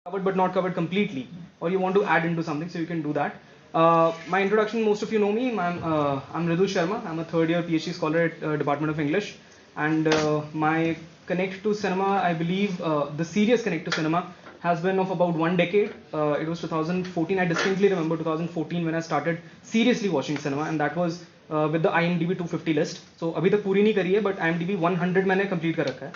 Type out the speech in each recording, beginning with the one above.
covered but not covered completely, or you want to add into something, so you can do that. My introduction, most of you know me. I'm Ridul Sharma. I'm a third year PhD scholar at Department of English, and my connect to cinema, I believe, the serious connect to cinema has been of about 1 decade. It was 2014. I distinctly remember 2014 when I started seriously watching cinema, and that was with the IMDb 250 list. So अभी तक पूरी नहीं करी है, but IMDb 100 मैंने complete कर रखा है.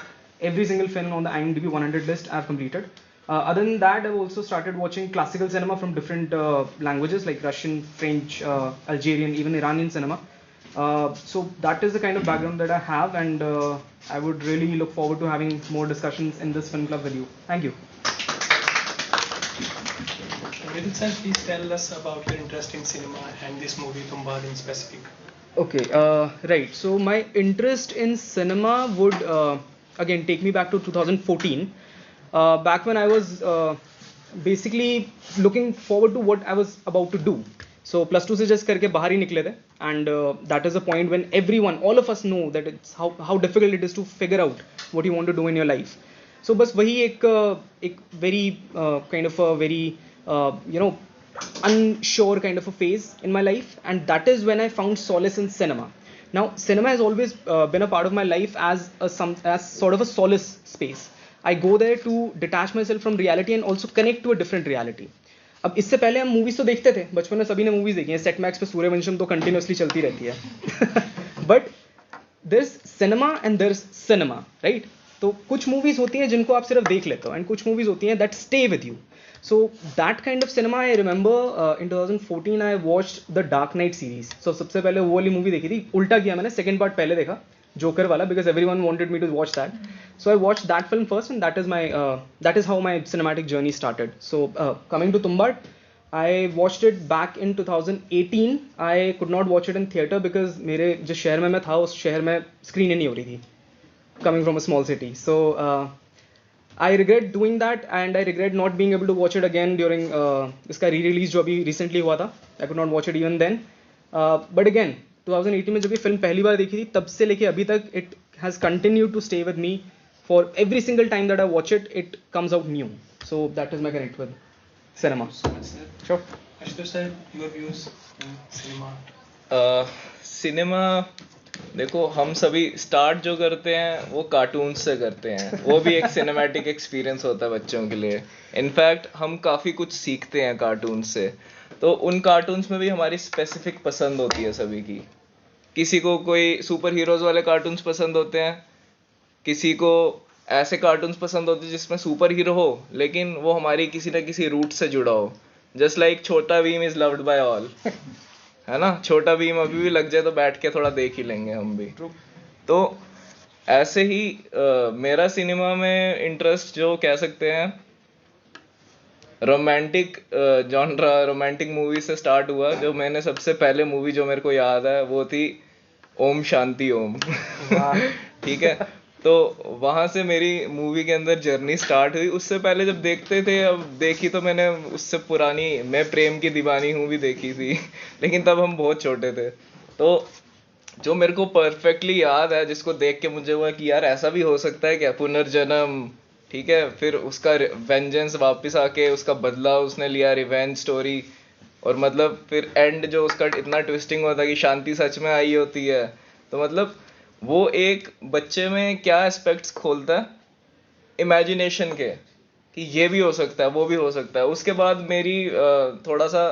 Every single film on the IMDb 100 list I've completed. Other than that, I've also started watching classical cinema from different languages like Russian, French, Algerian, even Iranian cinema. So that is the kind of background that I have, and I would really look forward to having more discussions in this film club with you. Thank you. Vidit sir, please tell us about your interest in cinema and this movie Tumbad in specific. Okay, right. So my interest in cinema would again take me back to 2014. Back when I was basically looking forward to what I was about to do. So plus two से just करके बाहर ही निकले थे, and that is a point when everyone, all of us know that it's how difficult it is to figure out what you want to do in your life. So बस वही एक very kind of a very unsure kind of a phase in my life, and that is when I found solace in cinema. Now cinema has always been a part of my life as as sort of a solace space. I go there to detach myself from reality and also connect to a different reality. अब इससे पहले हम movies तो देखते थे, बचपन में सभी ने मूवीज देखी हैं. सेट मैक्स पे सूर्यवंशम तो कंटिन्यूअसली चलती रहती है. But there is cinema and there is cinema, right? तो कुछ मूवीज होती हैं जिनको आप सिर्फ देख लेते हो, एंड कुछ मूवीज होती हैं that stay with you. So that kind of cinema I remember in 2014 I watched the dark knight series. So सबसे पहले वो वाली मूवी देखी थी. उल्टा किया मैंने, सेकंड पार्ट पहले देखा, Joker wala, because everyone wanted me to watch that. So I watched that film first, and that is how my cinematic journey started. So coming to Tumbad, I watched it back in 2018. I could not watch it in theater because मेरे जिस शहर में मैं था उस शहर में screen ही नहीं हो रही थी. Coming from a small city, so I regret doing that, and I regret not being able to watch it again during इसका re-release जो अभी recently हुआ था. I could not watch it even then. But again, 2018 में जब ये film पहली बार देखी थी, तब से लेके अभी तक it has continued to stay with me. For every single time that I watch it, it comes out new. So that is my connect with cinema. Sure. Ashutosh sir, your views in cinema. सिनेमा देखो, हम सभी start जो करते हैं वो cartoon से करते हैं. वो भी एक सिनेमैटिक एक्सपीरियंस होता है बच्चों के लिए. इनफैक्ट हम काफ़ी कुछ सीखते हैं कार्टून से. तो उन कार्टून्स में भी हमारी स्पेसिफिक पसंद होती है सभी की. किसी को कोई सुपर हीरोज़ वाले कार्टून्स पसंद होते हैं, किसी को ऐसे कार्टून्स पसंद होते हैं जिसमें सुपर हीरो हो लेकिन वो हमारी किसी न किसी रूट से जुड़ा हो. जस्ट लाइक छोटा Bhim is loved by all, है ना? छोटा भीम अभी भी लग जाए तो बैठ के थोड़ा देख ही लेंगे हम भी. तो ऐसे ही मेरा सिनेमा में इंटरेस्ट जो कह सकते हैं रोमांटिक जॉनरा, रोमांटिक मूवी से स्टार्ट हुआ. जो मैंने सबसे पहले मूवी जो मेरे को याद है वो थी ओम शांति ओम. ठीक है, तो वहाँ से मेरी मूवी के अंदर जर्नी स्टार्ट हुई. उससे पहले जब देखते थे, अब देखी तो मैंने उससे पुरानी मैं प्रेम की दीवानी हूँ भी देखी थी. लेकिन तब हम बहुत छोटे थे. तो जो मेरे को परफेक्टली याद है, जिसको देख के मुझे हुआ कि यार ऐसा भी हो सकता है क्या, पुनर्जन्म. ठीक है, फिर उसका वेंजेंस वापस आके उसका बदला उसने लिया, रिवेंज स्टोरी. और मतलब फिर एंड जो उसका इतना ट्विस्टिंग होता है कि शांति सच में आई होती है. तो मतलब वो एक बच्चे में क्या एस्पेक्ट्स खोलता है इमेजिनेशन के, कि ये भी हो सकता है, वो भी हो सकता है. उसके बाद मेरी थोड़ा सा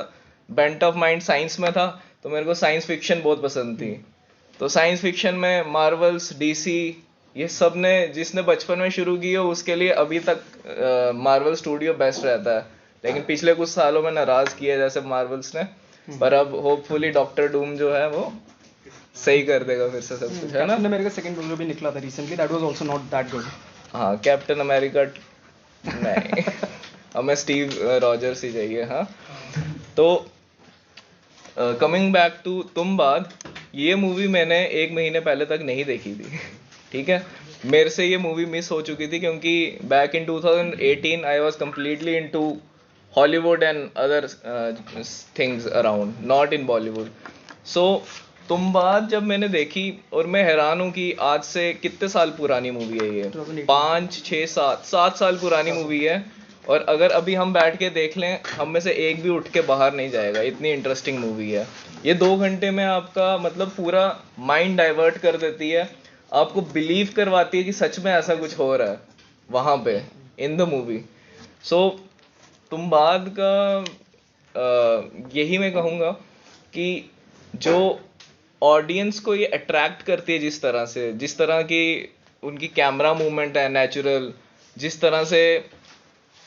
बेंट ऑफ माइंड साइंस में था, तो मेरे को साइंस फिक्शन बहुत पसंद थी. तो साइंस फिक्शन में मार्वल्स, डीसी, ये सब ने जिसने बचपन में शुरू की हो उसके लिए अभी तक मार्वल स्टूडियो बेस्ट रहता है. लेकिन पिछले कुछ सालों में नाराज किया जैसे मार्वल्स ने. पर अब होपफुली डॉक्टर डूम जो है वो सही कर देगा फिर से सब कुछ, है ना? कैप्टन अमेरिका सेकंड जो भी निकला था recently, that was also not that good. हाँ, कैप्टन अमेरिका नहीं, हमें स्टीव रॉजर्स ही चाहिए. हाँ, तो कमिंग बैक टू तुम्बाद, ये मूवी मैंने 1 महीने पहले तक नहीं देखी थी. ठीक है, मेरे से ये मूवी मिस हो चुकी थी क्योंकि back in 2018 I was completely into Hollywood and other things around, not in Bollywood. So Tumbbad जब मैंने देखी, और मैं हैरान हूँ कि आज से कितने साल पुरानी मूवी है ये, 5, 6, 7 साल पुरानी मूवी है. और अगर अभी हम बैठ के देख लें, हम में से एक भी उठ के बाहर नहीं जाएगा, इतनी इंटरेस्टिंग मूवी है ये। 2 घंटे में आपका मतलब पूरा माइंड डाइवर्ट कर देती है, आपको बिलीव करवाती है कि सच में ऐसा कुछ हो रहा है वहां पे इन द मूवी। सो तुम बाद का यही मैं कहूँगा कि जो ऑडियंस को ये अट्रैक्ट करती है जिस तरह से, जिस तरह की उनकी कैमरा मूवमेंट है नेचुरल, जिस तरह से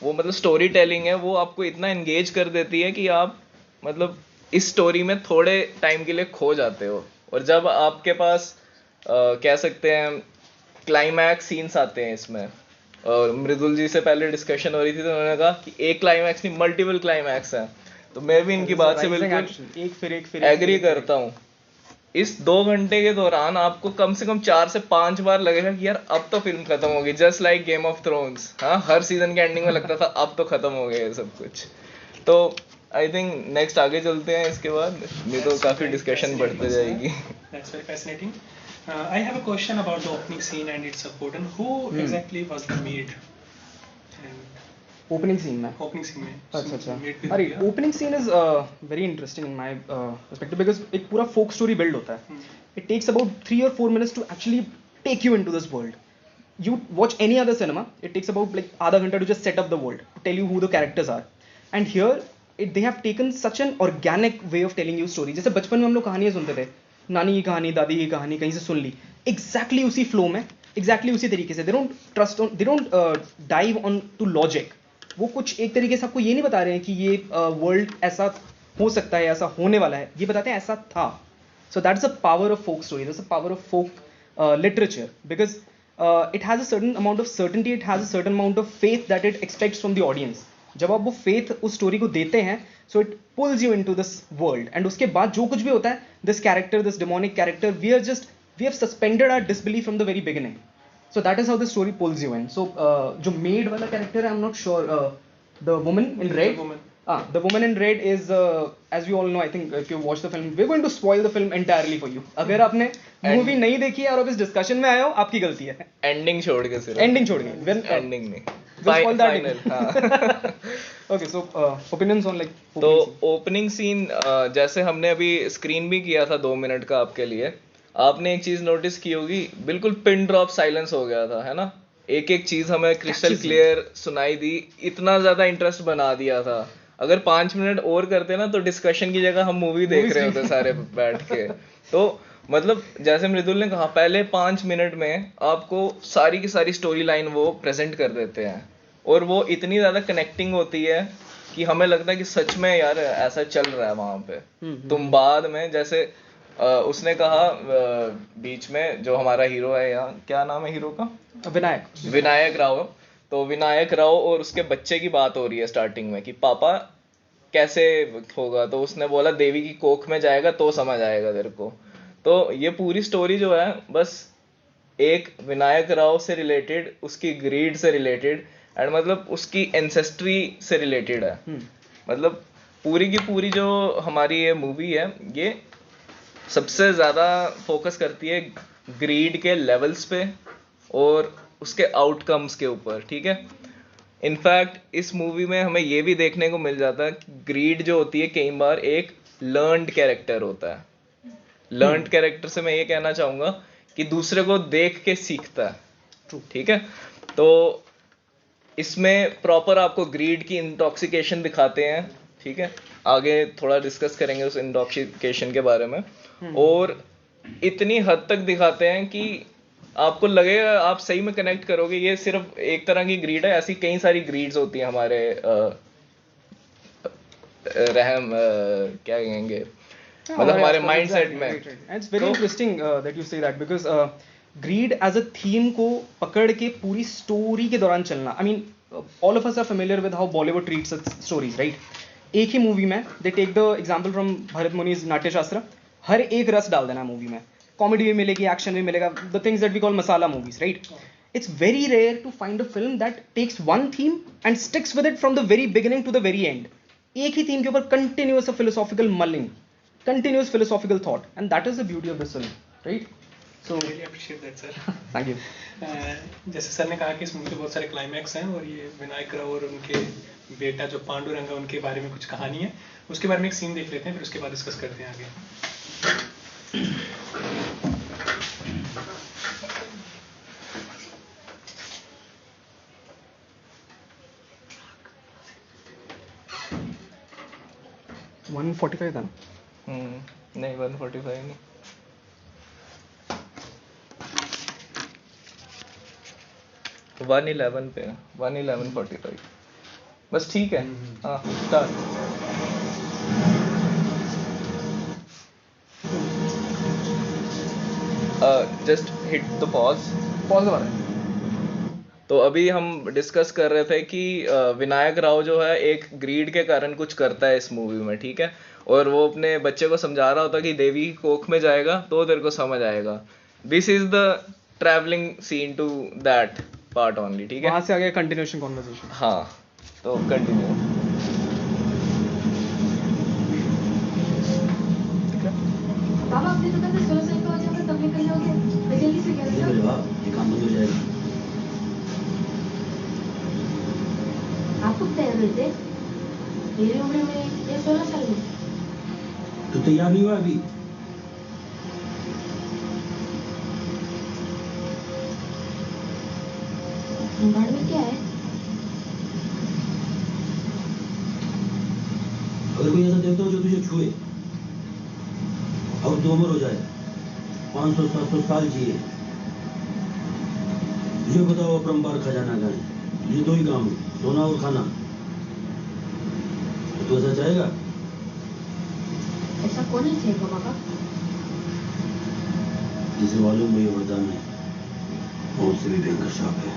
वो मतलब स्टोरी टेलिंग है, वो आपको इतना एंगेज कर देती है कि आप मतलब इस स्टोरी में थोड़े टाइम के लिए खो जाते हो। और जब आपके पास कह सकते हैं क्लाइमैक्स सीन्स आते हैं इसमें, और मृदुल जी से पहले डिस्कशन हो रही थी तो उन्होंने कहा कि एक क्लाइमैक्स नहीं मल्टीपल क्लाइमैक्स है, तो मैं भी इनकी बात से बिल्कुल एक फिर एग्री करता हूँ। इस 2 घंटे के दौरान आपको कम से कम 4 से 5 बार लगेगा कि यार अब तो फिल्म खत्म होगी, just like game of thrones. हाँ, हर सीजन के एंडिंग में लगता था अब तो खत्म हो गया ये सब कुछ। तो आई थिंक नेक्स्ट आगे चलते हैं, इसके बाद नहीं तो काफी डिस्कशन बढ़ते जाएगी। That's very fascinating. I have a question about the opening scene and its support. And who exactly was the maid? And opening scene में opening scene में अच्छा अच्छा maid with अरे Priya. Opening scene is very interesting in my perspective because एक पूरा folk story build होता है। It takes about 3 or 4 minutes to actually take you into this world. You watch any other cinema, it takes about like आधा घंटा to just set up the world, to tell you who the characters are. And here they have taken such an organic way of telling you story. जैसे बचपन में हम लोग कहानियां सुनते थे, नानी की कहानी, दादी की कहानी कहीं से सुन ली, exactly उसी flow में, exactly उसी तरीके से। They don't dive on to logic. वो कुछ एक तरीके से आपको ये नहीं बता रहे हैं कि ये वर्ल्ड ऐसा हो सकता है, ऐसा होने वाला है, ये बताते हैं ऐसा था। So that's the power of folk story. That's the power of folk literature, because it has a certain amount of certainty, it has a certain amount of faith that it expects from the audience. जब आप वो faith उस story को देते हैं, so it pulls you into this world. And उसके बाद जो कुछ भी होता है, this character, this demonic character, we have suspended our disbelief from the very beginning. So that is how the story pulls you in. So जो maid वाला character है, I'm not sure, the woman in red. The woman. The woman in red is, as you all know, I think if you watch the film, we're going to spoil the film entirely for you. अगर आपने movie नहीं देखी है और आप इस discussion में आए हो, आपकी गलती है। एंडिंग छोड़ के सिर्फ एंडिंग छोड़ के एंडिंग नहीं, spoil that फाइनल। हाँ। Okay, so opinions on like तो opening scene. ओपनिंग सीन जैसे हमने अभी स्क्रीन भी किया था 2 मिनट का आपके लिए, आपने एक चीज नोटिस की होगी, बिल्कुल पिन ड्रॉप साइलेंस हो गया था, है ना? एक एक चीज हमें क्रिस्टल क्लियर सुनाई दी, इतना ज्यादा इंटरेस्ट बना दिया था। अगर 5 मिनट और करते ना तो डिस्कशन की जगह हम मूवी देख रहे होते सारे बैठ के। तो मतलब जैसे मृदुल ने कहा, पहले 5 मिनट में आपको सारी की सारी स्टोरी लाइन वो प्रेजेंट कर देते हैं, और वो इतनी ज्यादा कनेक्टिंग होती है कि हमें लगता है कि सच में यार ऐसा चल रहा है वहां पे। तुम बाद में जैसे उसने कहा बीच में जो हमारा हीरो है, या क्या नाम है हीरो का, विनायक राव। तो विनायक राव और उसके बच्चे की बात हो रही है स्टार्टिंग में कि पापा कैसे होगा, तो उसने बोला देवी की कोख में जाएगा तो समझ आएगा तेरे को। तो ये पूरी स्टोरी जो है बस एक विनायक राव से रिलेटेड, उसकी ग्रीड से रिलेटेड, एंड मतलब उसकी एंसेस्ट्री से रिलेटेड है। मतलब पूरी की पूरी जो हमारी ये मूवी है, ये सबसे ज्यादा फोकस करती है ग्रीड के लेवल्स पे और उसके आउटकम्स के ऊपर, ठीक है। इनफैक्ट इस मूवी में हमें ये भी देखने को मिल जाता है कि ग्रीड जो होती है कई बार एक लर्नड कैरेक्टर होता है। लर्नड कैरेक्टर से मैं ये कहना चाहूंगा कि दूसरे को देख के सीखता है, ठीक है। तो इसमें प्रॉपर आपको ग्रीड की इंटॉक्सिकेशन दिखाते हैं, ठीक है। आगे थोड़ा डिस्कस करेंगे उस इंटॉक्सिकेशन के बारे में। और इतनी हद तक दिखाते हैं कि आपको लगेगा, आप सही में कनेक्ट करोगे ये सिर्फ एक तरह की ग्रीड है। ऐसी कई सारी ग्रीड्स होती हैं हमारे रहम क्या कहेंगे, मतलब हमारे माइंडसेट में। It's very interesting that you say that, because greed as a theme को पकड़ के पूरी स्टोरी के दौरान चलना। I mean all of us are familiar with how Bollywood treats stories, right. एक ही मूवी में they take the example from Bharat Muni's Natyashastra, हर एक रस डाल देना मूवी में। कॉमेडी भी मिलेगी, एक्शन भी मिलेगा, the things that we call masala movies, right. It's very rare to find a film that takes one theme and sticks with it from the very beginning to the very end. एक ही theme के ऊपर continuous philosophical mulling, continuous philosophical thought, and that is the beauty of this film, right? So really appreciate that sir. thank you. जैसे sir ने कहा कि इस movie के बहुत सारे क्लाइमैक्स हैं और ये विनायक राव और उनके बेटा जो पांडुरंग है उनके बारे में कुछ कहानी है, उसके बारे में एक सीन देख लेते हैं, फिर उसके बाद डिस्कस करते हैं आगे। वन 145 था ना? नहीं 145 नहीं, 111 पे 111:45 बस ठीक है। हाँ start. Just hit the pause. Pause दबा रहे। तो अभी हम डिस्कस कर रहे थे कि विनायक राव जो है एक ग्रीड के कारण कुछ करता है इस मूवी में, ठीक है, और वो अपने बच्चे को समझा रहा होता कि देवी की कोख में जाएगा तो तेरे को समझ आएगा। This is the travelling scene to that part only, ठीक है। वहां से आगे कंटिन्यूएशन कॉन्वर्सेशन। हाँ तो कंटिन्यू। बाबा अपनी दुकान से 16 साल का हो जाएगा तब निकल जाओगे, मैं जल्दी से कह रहा मेरे बाप ये काम बंद हो जाएगा। आप कब तैयार हुए थे? मेरी उम्र में या 16 साल में? तू तैयार नहीं हुआ अभी? तुमबाड़ में क्या है? अगर कोई ऐसा देखता हो जो तुझे छुए और तू अमर हो जाए, 500-700 साल जिए, मुझे बताओ अपरंपार खजाना कहाँ है? ये दो ही काम है, सोना और खाना। तो तू ऐसा चाहेगा? ऐसा कौन नहीं चाहेगा बाबा? जिसे मालूम है ये वरदान है, मौत से भी भयंकर श्राप है।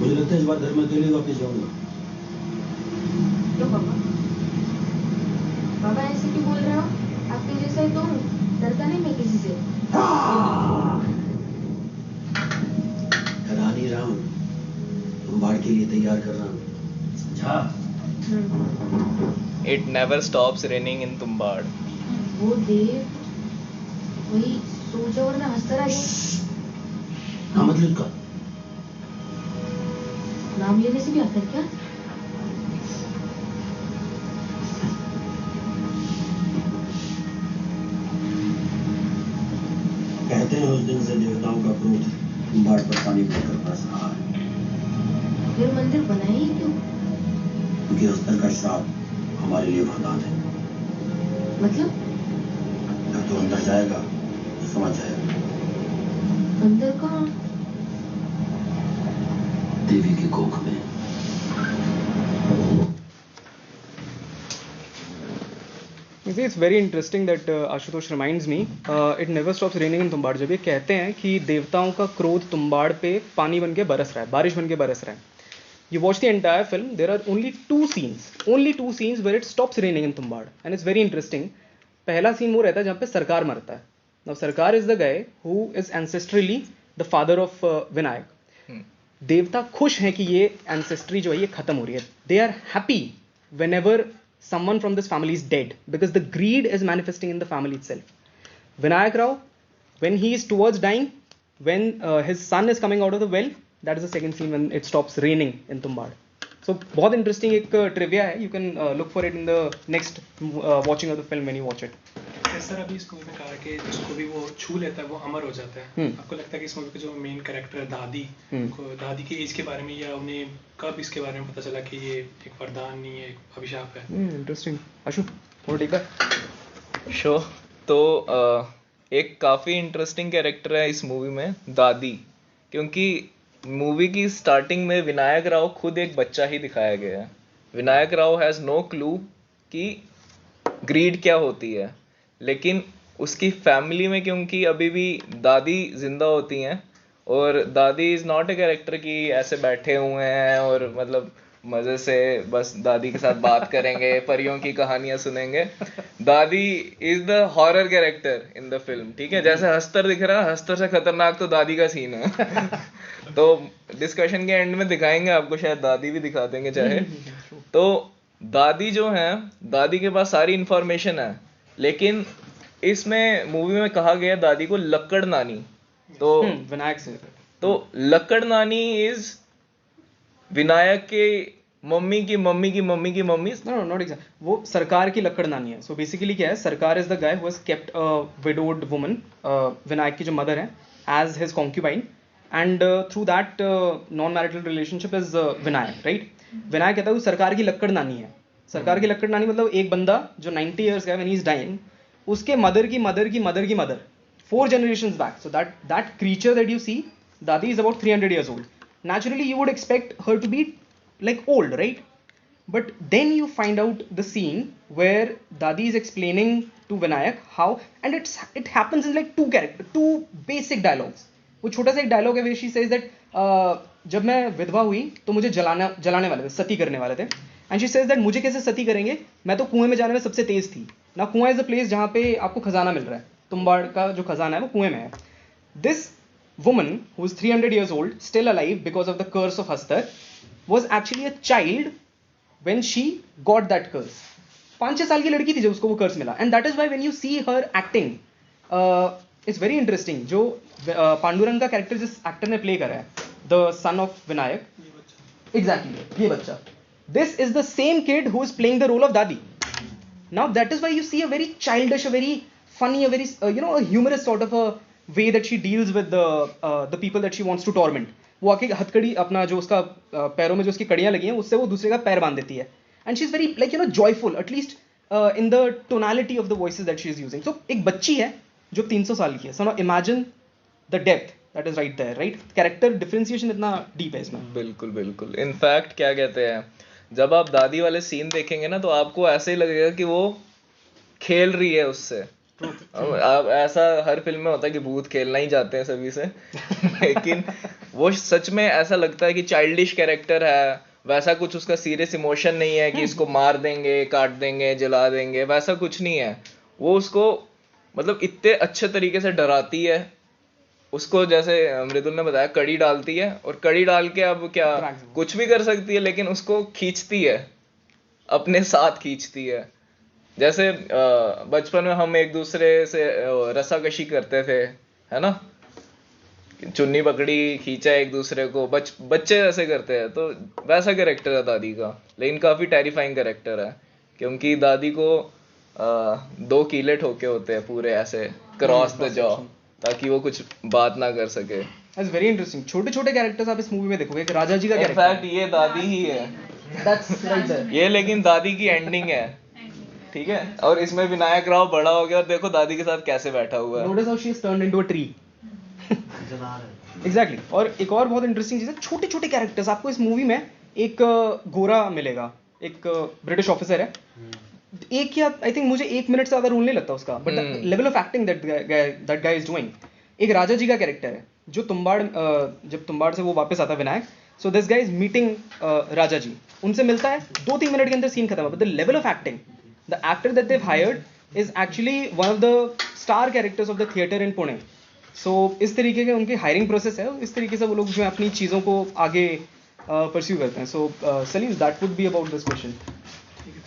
मुझे लगता है इस बार घर में अकेले वापस जाऊंगा। क्यों बाबा? बाबा ऐसे क्यों बोल रहे हो? आपके जैसा ही तो हूँ, डरता नहीं मैं किसी से। डरा नहीं रहा हूँ, तुम बाढ़ के लिए तैयार कर रहा हूँ, समझा? इट नेवर स्टॉप्स रेनिंग इन तुम्बाड़। वो देव वही सो जाओ वरना हंसता रहे। हाँ मतलब का नाम लेने से भी आता है क्या? कहते हैं उस दिन से देवताओं का क्रोध बाढ़ पर पानी भरकर बरस रहा है, फिर मंदिर बनाए ही क्यों? क्योंकि अस्तर का श्राप हमारे लिए वरदान है। मतलब जब तू अंदर जाएगा तो समझ जाएगा। अंदर कहाँ? देवी की कोख में। You see, it's very interesting that Ashutosh reminds me, it never stops raining in Tumbbad. जब ये कहते हैं कि देवताओं का क्रोध तुम्बाड़ पे पानी बन के बरस रहा है, बारिश बन के बरस रहा है। You watch the entire film, there are only two scenes where it stops raining in Tumbbad, and it's very interesting. पहला सीन वो रहता है जहाँ पे सरकार मरता है। Now सरकार is the guy who is ancestrally the father of Vinayak. देवता खुश हैं कि ये ancestry जो है ये खत्म हो रही है। They are happy whenever someone from this family is dead because the greed is manifesting in the family itself. Vinayak Rao, when he is towards dying, when his son is coming out of the well, that is the second scene when it stops raining in Tumbad. So बहुत interesting एक trivia है. You can look for it in the next watching of the film when you watch it. Sir अभी इस movie में कहा कि जिसको भी वो छू लेता है वो अमर हो जाता है। आपको लगता है कि इस मूवी का जो मेन कैरेक्टर है दादी को दादी की एज के बारे में या उन्हें कब इसके बारे में पता चला कि ये एक वरदान नहीं है, एक अभिशाप है? Interesting. Ashu, want to take that? Sure. तो एक काफ़ी इंटरेस्टिंग कैरेक्टर है इस मूवी में दादी, क्योंकि मूवी की स्टार्टिंग में विनायक राव खुद एक बच्चा ही दिखाया गया है। Vinayak Rao has no clue कि ग्रीड क्या होती है, लेकिन उसकी फैमिली में क्योंकि अभी भी दादी जिंदा होती हैं और दादी इज़ नॉट ए कैरेक्टर कि ऐसे बैठे हुए हैं और मतलब मज़े से बस दादी के साथ बात करेंगे, परियों की कहानियां सुनेंगे। दादी is the horror character in the film, ठीक है। जैसे हस्तर दिख रहा है, हस्तर से खतरनाक तो दादी का सीन है। तो डिस्कशन के एंड में दिखाएंगे आपको, शायद दादी भी दिखा देंगे चाहे। तो दादी जो है, दादी के पास सारी इंफॉर्मेशन है, लेकिन इसमें मूवी में कहा गया दादी को लक्कड़ नानी। तो विनायक से तो लक्कड़ नानी इज विनायक के मम्मी की मम्मी की मम्मी की मम्मी। नो नॉट एग्जैक्ट, वो सरकार की लक्कड़ नानी है। सो बेसिकली क्या है, Sarkar is the guy who has kept a widowed woman, Vinayak की जो मदर है, as his concubine, and through that non marital relationship is Vinayak, right. Vinayak कहता है वो सरकार की लक्कड़ नानी है। सरकार की लक्कड़ नानी मतलब एक बंदा जो 90 ईयर्स का है, व्हेन ही इज डाइंग, उसके मदर की मदर की मदर की mother, 4 generations back. So that creature that you see, Dadi is about 300 years old. Naturally, you would expect her to be like old, right? But then you find out the scene where Dadi is explaining to Vinayak how, and it happens in like two basic dialogues. वो छोटा सा एक dialogue है where she says that जब मैं विधवा हुई तो मुझे जलाने वाले थे, सती करने वाले थे, एंड शी सेज दैट मुझे कैसे सती करेंगे, मैं तो कुएं में जाने में सबसे तेज थी ना। कुआं इज अ प्लेस जहाँ पे आपको खजाना मिल रहा है, तुम्बाड़ का जो खजाना है वो कुएं में है। This woman who is 300 years old, still alive because of the curse of Hastar, was actually a child when she got that curse. 5-6 साल की लड़की थी जब उसको वो कर्स मिला, and that is why when you see her acting, it's very interesting. जो पांडुरंग का कैरेक्टर जिस एक्टर ने प्ले करा है, the son of Vinayak, exactly, ये बच्चा, this is the same kid who is playing the role of Dadi. Now that is why you see a very childish, a very funny, a very a humorous sort of a way that she deals with the people that she wants to torment. वो आके हथकड़ी अपना जो उसका पैरों में जो उसकी कड़ियां लगी हैं उससे वो दूसरे का पैर बांध देती है, and she is very like joyful, at least in the tonality of the voices that she is using. So एक बच्ची है जो 300 साल की है. So now imagine the depth that is right there, right? Character differentiation इतना deep है इसमें. बिल्कुल बिल्कुल। इनफैक्ट क्या कहते हैं, जब आप दादी वाले सीन देखेंगे ना तो आपको ऐसे ही लगेगा कि वो खेल रही है उससे। अब ऐसा हर फिल्म में होता है कि भूत खेलना ही जाते हैं सभी से लेकिन वो सच में ऐसा लगता है कि चाइल्डिश कैरेक्टर है, वैसा कुछ उसका सीरियस इमोशन नहीं है कि इसको मार देंगे, काट देंगे, जला देंगे, वैसा कुछ नहीं है। वो उसको मतलब इतने अच्छे तरीके से डराती है उसको, जैसे मृदुल ने बताया कड़ी डालती है, और कड़ी डाल के अब क्या कुछ भी कर सकती है, लेकिन उसको खींचती है, अपने साथ खींचती है। जैसे बचपन में हम एक दूसरे से रस्साकशी करते थे, है ना, चुन्नी पकड़ी, खींचा एक दूसरे को, बच्चे ऐसे करते हैं, तो वैसा कैरेक्टर है दादी का। लेकिन काफी टेरिफाइंग कैरेक्टर है, क्योंकि दादी को 2 कीले ठोके होते हैं पूरे ऐसे क्रॉस द जॉ, ताकि वो कुछ बात ना कर सके। That's very interesting. छोटे छोटे कैरेक्टर्स आप इस मूवी में देखोगे, एक राजा जी का कैरेक्टर, इनफैक्ट ये दादी ही है, That's right there. ये लेकिन दादी की एंडिंग है, ठीक है। और इसमें विनायक राव बड़ा हो गया और देखो दादी के साथ कैसे बैठा हुआ है। Notice how she is turned into a tree. Exactly. और एक और बहुत इंटरेस्टिंग चीज है, छोटे छोटे कैरेक्टर्स। आपको इस मूवी में एक गोरा मिलेगा, एक ब्रिटिश ऑफिसर है, एक या आई थिंक मुझे 1 मिनट से ज्यादा रोल नहीं लगता उसका, but level of acting that guy is doing. एक राजा जी का कैरेक्टर है जो तुम्बाड़, जब तुम्बाड़ से वो वापस आता है Vinayak, so this guy is meeting Raja ji, उनसे मिलता है, 2-3 मिनट के अंदर सीन खत्म है, but the level of acting, the actor that they've hired is actually one of the star characters of the theatre in Pune. So इस तरीके के उनकी हायरिंग प्रोसेस है, इस तरीके से वो लोग जो है अपनी चीज़ों को आगे परस्यू करते हैं। So Salim, that would be about this question.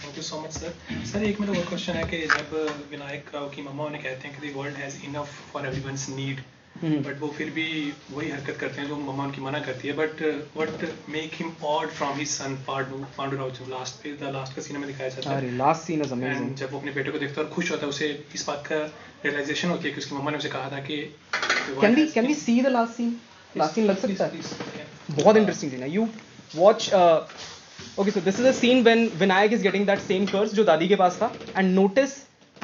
Thank you so much sir. Sir एक मेरा और क्वेश्चन है कि जब विनायक राव की मम्मा उन्हें कहते हैं कि the world has enough for everyone's need, but वो फिर भी वही हरकत करते हैं जो मम्मा उनकी मना करती है, but what make him odd from his son Pandu Rao, जो लास्ट का सीन में दिखाया जाता है। अरे लास्ट सीन इज अमेजिंग। जब वो अपने बेटे को देखता है और खुश होता है, उसे इस बात का रियलाइजेशन होती है कि उसकी मम्मा ने उसे कहा था कि can we see the last scene? Last scene लग सकता है, बहुत इंटरेस्टिंग सीन है। You watch, okay, so this is a scene when Vinayak is getting that same curse जो दादी के पास था, and notice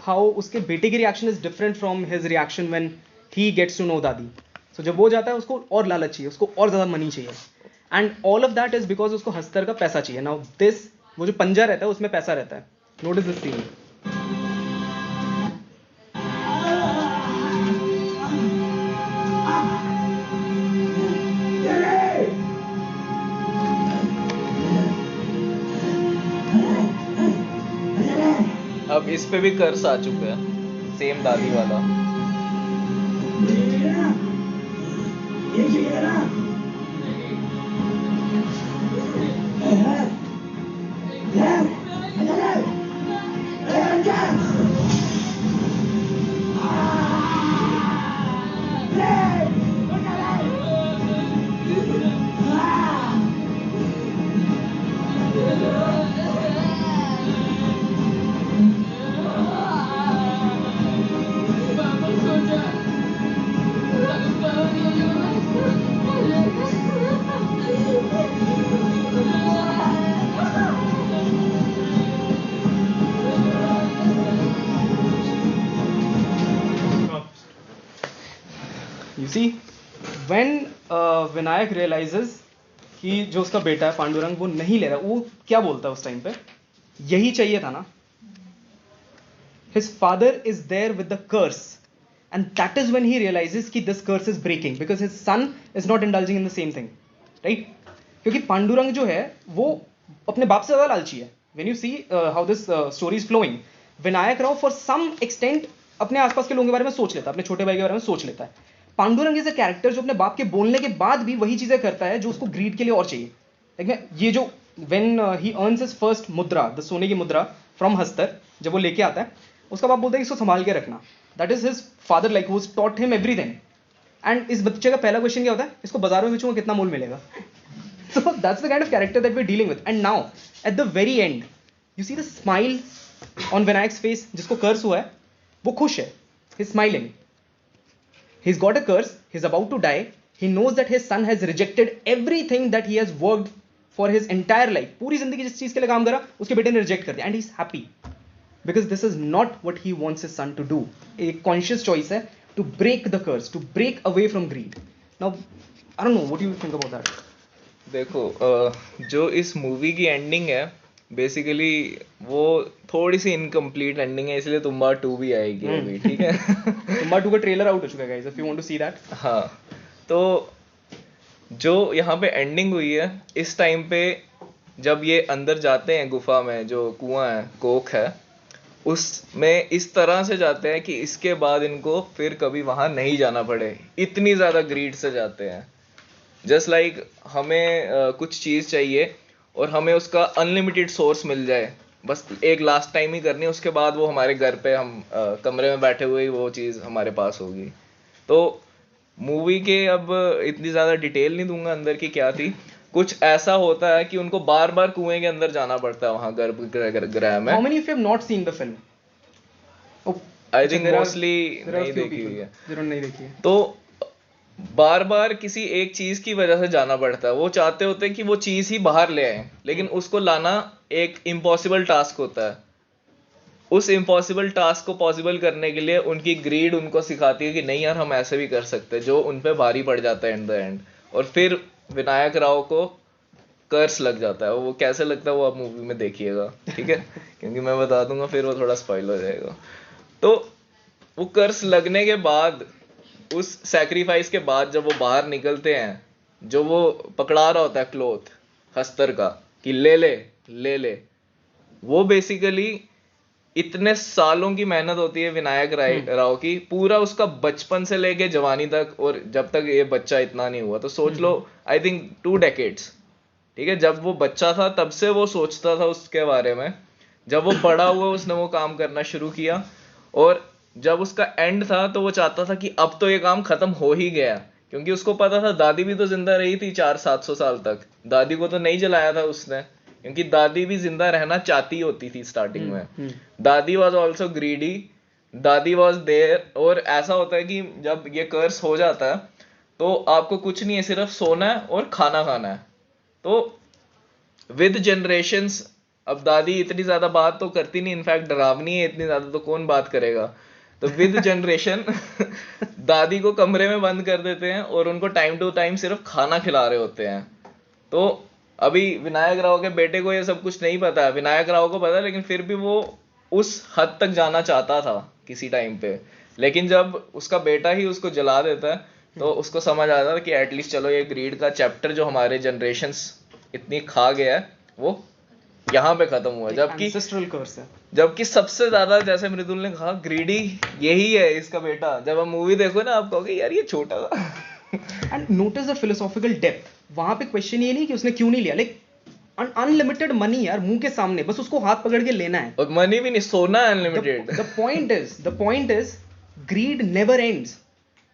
how उसके बेटे की reaction is different from his reaction when he gets to know दादी। So जब वो जाता है उसको और लालच चाहिए, उसको और ज़्यादा मनी चाहिए, and all of that is because उसको हस्तर का पैसा चाहिए। Now this, वो जो पंजा रहता है उसमें पैसा रहता है। Notice this scene। अब इस पे भी कर्ज आ चुका है, सेम दादी वाला। see, when विनायक realizes कि जो उसका बेटा है पांडुरंग वो नहीं ले रहा, वो क्या बोलता है उस टाइम पे? यही चाहिए था ना. His father is there with the curse, and that is when he realizes कि this curse is breaking because his son is not indulging in the same thing, right? क्योंकि पांडुरंग जो है वो अपने बाप से ज्यादा लालची है. When you see how this story is flowing, Vinayak Rao for some extent अपने आसपास के लोगों के बारे में सोच लेता है, अपने छोटे भाई के बारे में सोच लेता है. पांडुरंग इज अ कैरेक्टर जो अपने बाप के बोलने के बाद भी वही चीजें करता है जो उसको ग्रीड के लिए और चाहिए. लेकिन ये जो when he earns his first मुद्रा, द सोने की मुद्रा फ्रॉम हस्तर, जब वो लेके आता है, उसका बाप बोलता है कि इसको संभाल के रखना. That is his father, like who taught him everything. And इस बच्चे का पहला क्वेश्चन क्या होता है? इसको बाजार में बेचूंगा कितना मोल मिलेगा? So that's the kind of character that we're dealing with. And now, at the very end, you see the smile on Vinayak's face. जिसको कर्स हुआ है, वो खुश है. He's smiling. He's got a curse. He's about to die. He knows that his son has rejected everything that he has worked for his entire life. पूरी जिंदगी जिस चीज के लिए काम करा, उसके बेटे ने रिजेक्ट कर दिया. And he's happy because this is not what he wants his son to do. एक conscious choice है to break the curse, to break away from greed. Now, I don't know. What do you think about that? देखो जो इस movie की ending है basically वो थोड़ी सी incomplete ending है, इसलिए तुम्बा 2 भी आएगी अभी, ठीक है. तुम्बा 2 का ट्रेलर आउट हो चुका है guys, if you want to see that. हाँ, तो जो यहाँ पे एंडिंग हुई है, इस टाइम पे जब ये अंदर जाते हैं गुफा में, जो कुआं है, कोख है, उसमें इस तरह से जाते हैं कि इसके बाद इनको फिर कभी वहां नहीं जाना पड़े. इतनी ज्यादा ग्रीड से जाते हैं. जस्ट लाइक हमें कुछ चीज चाहिए और हमें उसका अनलिमिटेड सोर्स मिल जाए, बस एक लास्ट टाइम ही करनी है, उसके बाद वो हमारे घर पे हम कमरे में बैठे हुए ही वो चीज हमारे पास होगी. तो मूवी के अब इतनी ज्यादा डिटेल नहीं दूंगा अंदर की क्या थी. कुछ ऐसा होता है कि उनको बार बार कुएं के अंदर जाना पड़ता है वहां गर्भगृह में. How many of you have not seen the film? I think mostly नहीं देखी हुई है. नहीं देखी है. तो बार बार किसी एक चीज की वजह से जाना पड़ता है. वो चाहते होते हैं कि वो चीज ही बाहर ले आए, लेकिन उसको लाना एक इम्पॉसिबल टास्क होता है. उस इम्पॉसिबल टास्क को पॉसिबल करने के लिए उनकी ग्रीड उनको सिखाती है कि नहीं यार हम ऐसे भी कर सकते हैं, जो उन पे भारी पड़ जाता है इन द एंड. और फिर विनायक राव को कर्स लग जाता है. वो कैसे लगता है वो आप मूवी में देखिएगा, ठीक है, क्योंकि मैं बता दूंगा फिर वो थोड़ा स्पॉइल हो जाएगा. तो वो कर्स लगने के बाद, उस सैक्रिफाइस के बाद जब वो बाहर निकलते हैं, जो वो पकड़ा रहा होता है क्लॉथ हस्तर का कि ले ले ले ले, वो बेसिकली इतने सालों की मेहनत होती है विनायक राव की, पूरा उसका बचपन से लेके जवानी तक, और जब तक ये बच्चा इतना नहीं हुआ. तो सोच लो, आई थिंक 2 decades, ठीक है. जब वो बच्चा था तब से वो सोचता था उसके बारे में. जब वो बड़ा हुआ उसने वो काम करना शुरू किया, और जब उसका एंड था तो वो चाहता था कि अब तो ये काम खत्म हो ही गया, क्योंकि उसको पता था दादी भी तो जिंदा रही थी 400-700 साल तक. दादी को तो नहीं जलाया था उसने, क्योंकि दादी भी जिंदा रहना चाहती होती थी स्टार्टिंग में. दादी वॉज ऑल्सो ग्रीडी, दादी वॉज देयर. और ऐसा होता है कि जब ये कर्स हो जाता है तो आपको कुछ नहीं है, सिर्फ सोना है और खाना खाना है. तो विद जनरेशंस, अब दादी इतनी ज्यादा बात तो करती नहीं, इनफैक्ट डरावनी है इतनी ज्यादा, तो कौन बात करेगा. तो विद जनरेशन दादी को कमरे में बंद कर देते हैं और उनको टाइम टू टाइम सिर्फ खाना खिला रहे होते हैं. तो अभी विनायक राव के बेटे को ये सब कुछ नहीं पता है, विनायक राव को पता है, लेकिन फिर भी वो उस हद तक जाना चाहता था किसी टाइम पे. लेकिन जब उसका बेटा ही उसको जला देता है तो उसको समझ आता है कि एटलीस्ट चलो ये ग्रीड का चैप्टर जो हमारे जनरेशंस इतनी खा गया है वो यहाँ पे खत्म हुआ. जबकि सबसे ज्यादा, जैसे मृदुल ने कहा, ग्रीडी यही है इसका बेटा. जब हम मूवी देखो ना आप कहोगे यार ये छोटा था. And notice the philosophical depth. वहां पे क्वेश्चन ये नहीं कि उसने क्यों नहीं लिया, लाइक अनलिमिटेड मनी यार मुंह के सामने, बस उसको हाथ पकड़ के लेना है. और मनी भी नहीं, सोना unlimited. The point is greed never ends.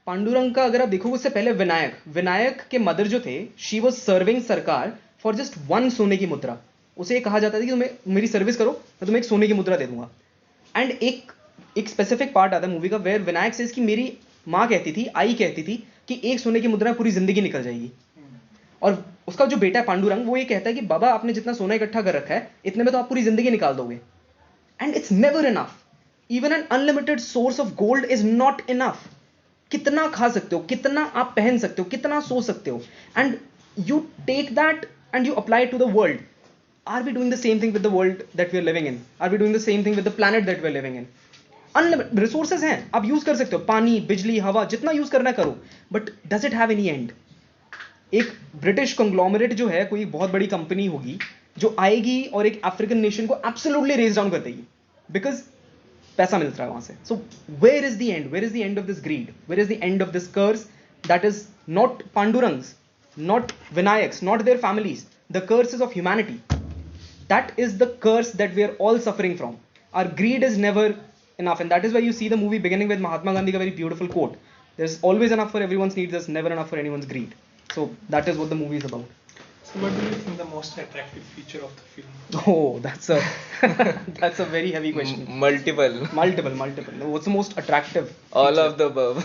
Pandurang का अगर आप देखोगे, उससे पहले विनायक के मदर जो थे, शी वाज सर्विंग सरकार फॉर जस्ट 1 सोने की मुद्रा. उसे कहा जाता था कि तुम्हें मेरी सर्विस करो, मैं तुम्हें 1 सोने की मुद्रा दे दूंगा. एंड एक स्पेसिफिक पार्ट आता है मूवी का वेयर विनायक सेज कि मेरी माँ कहती थी, आई कहती थी कि 1 सोने की मुद्रा पूरी जिंदगी निकल जाएगी. और उसका जो बेटा है पांडुरंग, वो ये कहता है कि बाबा आपने जितना सोना इकट्ठा कर रखा है, इतने में तो आप पूरी जिंदगी निकाल दोगे. And it's never enough. Even an unlimited source of gold is not enough. कितना खा सकते हो, कितना आप पहन सकते हो, कितना सो सकते हो, and you take that and you apply to the world. Are we doing the same thing with the world that we are living in? Are we doing the same thing with the planet that we are living in? Unlimited resources हैं, आप use कर सकते हो, पानी, बिजली, हवा, जितना use करना है करो, but does it have any and? एक ब्रिटिश कंग्लोमरेट जो है, कोई बहुत बड़ी कंपनी होगी जो आएगी और एक अफ्रीकन नेशन को एब्सोल्युटली रेज डाउन कर देगी, बिकॉज पैसा मिल रहा है वहां से. So where is the end? Where is the end of this greed? Where is the end of this curse? That is not Pandurang's, not Vinayak's, not their families. The curse is of humanity. That is the curse that we are all suffering from. Our greed is never enough, and that is why you see the movie beginning with Mahatma Gandhi, a very beautiful quote. There's always enough for everyone's needs, there's never enough for anyone's greed. So that is what the movie is about. So what do you think the most attractive feature of the film? Oh, that's a that's a very heavy question. Multiple. What's the most attractive? All feature? of the above.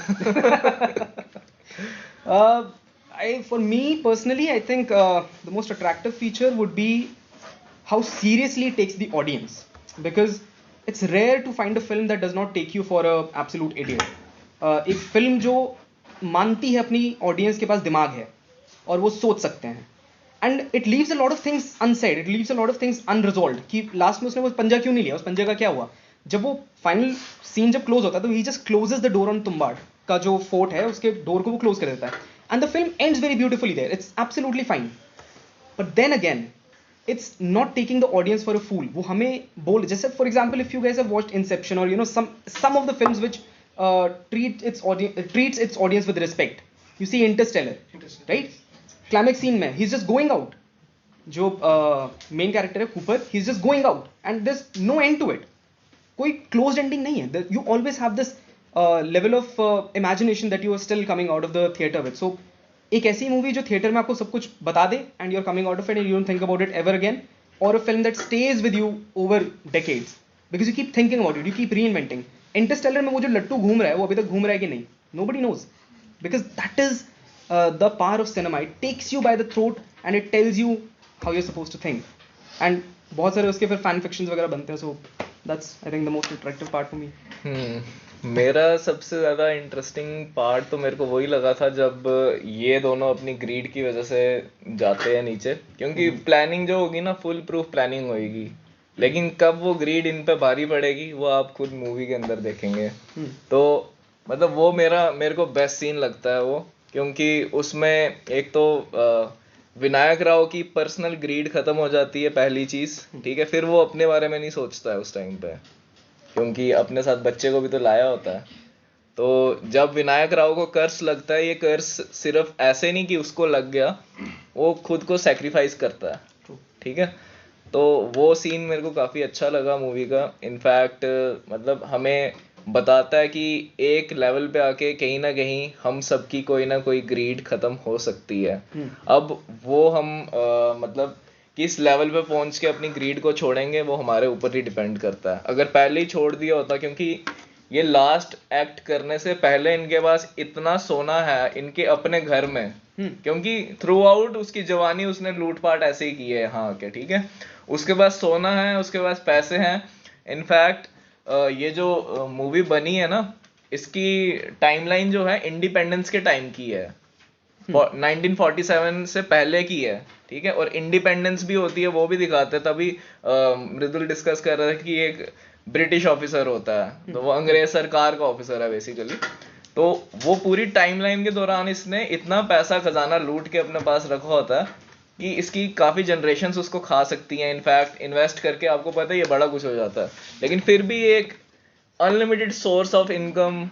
For me personally, I think the most attractive feature would be how seriously it takes the audience, because it's rare to find a film that does not take you for a absolute idiot. एक film जो मानती है अपनी audience के पास दिमाग है और वो सोच सकते हैं, and it leaves a lot of things unsaid, it leaves a lot of things unresolved, कि लास्ट में उसने वो पंजा क्यों नहीं लिया, उस पंजे का क्या हुआ. जब वो फाइनल सीन जब क्लोज होता है तो he just closes the door on Tumbbad का जो फोर्ट है, उसके डोर को वो क्लोज कर देता है, and the film ends very beautifully there. It's absolutely fine, but then again it's not taking the audience for a fool. वो हमें बोल, जैसे for example if you guys have watched Inception or you know some of the films which treats its audience with respect. You see Interstellar, right? Climax scene में he's just going out. जो main character है Cooper, he's just going out and there's no end to it. कोई closed ending नहीं है. You always have this level of imagination that you are still coming out of the theater with. So एक ऐसी movie जो theatre में आपको सब कुछ बता दे and you are coming out of it and you don't think about it ever again, और a film that stays with you over decades because you keep thinking about it, you keep reinventing. Interstellar में वो जो लट्टू घूम रहा है वो अभी तक घूम रहा है कि नहीं, nobody knows, because that is the power of cinema. It takes you by the throat and it tells you how you are supposed to think, and बहुत सारे उसके फिर फैन फिक्शंस वगैरह बनते हैं. So that's I think the most attractive part for me. मेरा सबसे ज़्यादा इंटरेस्टिंग पार्ट तो मेरे को वही लगा था जब ये दोनों अपनी ग्रीड की वजह से जाते हैं नीचे, क्योंकि प्लानिंग जो होगी ना फुल प्रूफ प्लानिंग होगी, लेकिन कब वो ग्रीड इन पे भारी पड़ेगी वो आप खुद मूवी के अंदर देखेंगे. तो मतलब वो मेरे को बेस्ट सीन लगता है वो, क्योंकि उसमें एक तो विनायक राव की पर्सनल ग्रीड खत्म हो जाती है पहली चीज़, ठीक है. फिर वो अपने बारे में नहीं सोचता है उस टाइम पे, क्योंकि अपने साथ बच्चे को भी तो लाया होता है. तो जब विनायक राव को कर्स लगता है, ये कर्स सिर्फ ऐसे नहीं कि उसको लग गया, वो खुद को सेक्रीफाइस करता है, ठीक है. तो वो सीन मेरे को काफ़ी अच्छा लगा मूवी का. इनफैक्ट मतलब हमें बताता है कि एक लेवल पे आके कहीं ना कहीं हम सबकी कोई ना कोई ग्रीड ख़त्म हो सकती है. अब वो हम मतलब किस लेवल पे पहुंच के अपनी ग्रीड को छोड़ेंगे वो हमारे ऊपर ही डिपेंड करता है. अगर पहले ही छोड़ दिया होता, क्योंकि ये लास्ट एक्ट करने से पहले इनके पास इतना सोना है इनके अपने घर में, क्योंकि थ्रू आउट उसकी जवानी उसने लूटपाट ऐसे ही की है हाँ क्या, ठीक है. उसके पास सोना है, उसके पास पैसे हैं. इनफैक्ट ये जो मूवी बनी है ना, इसकी टाइमलाइन जो है इंडिपेंडेंस के टाइम की है, 1947 से पहले की है, ठीक है. और इंडिपेंडेंस भी होती है वो भी दिखाते हैं. तभी मृदुल डिस्कस कर रहा था कि एक ब्रिटिश ऑफिसर होता है, तो वो अंग्रेज सरकार का ऑफिसर है बेसिकली. तो वो पूरी टाइमलाइन के दौरान इसने इतना पैसा खजाना लूट के अपने पास रखा होता है कि इसकी काफ़ी जनरेशंस उसको खा सकती हैं. इनफैक्ट इन्वेस्ट करके आपको पता है ये बड़ा कुछ हो जाता है, लेकिन फिर भी एक अनलिमिटेड सोर्स ऑफ इनकम